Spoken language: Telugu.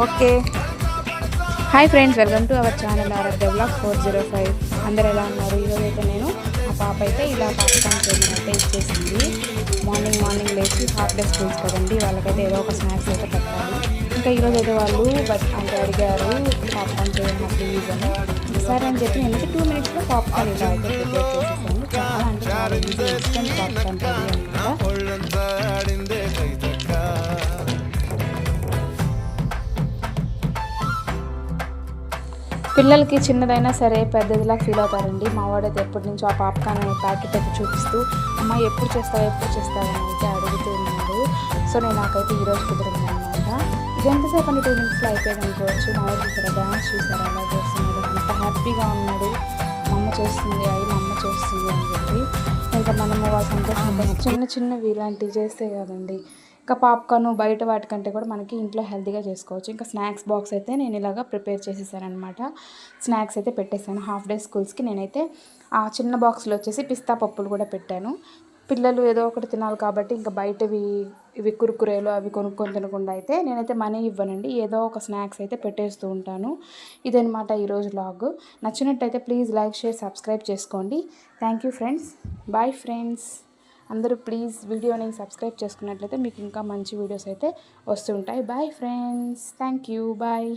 Okay. Hi friends, welcome to our channel Aaradhya blog 405. అందరు ఎలా ఉన్నారు? ఈరోజు అయితే నేను మా పాప అయితే ఇలా పాప్కార్న్ చేయమని అయితే ఇచ్చేసింది. మార్నింగ్ లేచి హాఫ్ డే స్కూల్స్ కదండి, వాళ్ళకైతే ఏదో ఒక స్నాక్స్ అయితే పెట్టాలి. ఇంకా ఈరోజు అయితే వాళ్ళు అంటే అడిగారు పాప్కార్న్ చేయమని ప్లీజ్ అని. సరే అని చెప్పి నేనైతే 2 మినిట్స్లో పాప్కార్న్ ఇలా అయితే ప్రిపేర్ చేసేసాను. చాలా అంటే చాలా ఈజీ ఇన్స్టెంట్ పాప్కార్న్ రెడీ అనమాట. పిల్లలకి చిన్నదైనా సరే పెద్దదిలా ఫీల్ అవుతారండి. మా వాడైతే ఎప్పటి నుంచో ఆ పాప్కార్న్ ప్యాకెట్ అయితే చూపిస్తూ అమ్మ ఎప్పుడు చేస్తావు అని అయితే అడుగుతూ ఉన్నాడు. సో నాకైతే ఈరోజు కుదిరింది అనమాట. ఇది ఎంతసేపు అంటే 2 మినిట్స్లో అయిపోయింది అనుకోవచ్చు. మా వాడు చూసారా, డ్యాన్స్ చూసారా అలా చేస్తున్నాడు, అంత హ్యాపీగా ఉన్నాడు. మా అమ్మ చేస్తుంది అని చెప్పి. ఇంకా మనము వాళ్ళ సంతోషంగా చిన్నవి ఇలాంటివి చేస్తే కదండి. ఇంకా పాప్కార్న్ బయట వాటికంటే కూడా మనకి ఇంట్లో హెల్తీగా చేసుకోవచ్చు. ఇంకా స్నాక్స్ బాక్స్ అయితే నేను ఇలాగా ప్రిపేర్ చేసేసానమాట. స్నాక్స్ అయితే పెట్టేశాను. హాఫ్ డే స్కూల్స్కి నేనైతే ఆ చిన్న బాక్స్లో వచ్చేసి పిస్తా పప్పులు కూడా పెట్టాను. పిల్లలు ఏదో ఒకటి తినాలి కాబట్టి ఇంకా బయటవి ఇవి కురుకురేలు అవి కొనుక్కొని తినకుండా అయితే నేనైతే మనీ ఇవ్వనండి. ఏదో ఒక స్నాక్స్ అయితే పెట్టేస్తూ ఉంటాను. ఇదనమాట ఈరోజు వ్లాగ్. నచ్చినట్టయితే ప్లీజ్ లైక్, షేర్, సబ్స్క్రైబ్ చేసుకోండి. Thank you friends. Bye friends. అందరూ ప్లీజ్ వీడియోని సబ్స్క్రైబ్ చేసుకున్నట్లయితే మీకు ఇంకా మంచి వీడియోస్ అయితే వస్తుంటాయి. Bye friends. Thank you. Bye.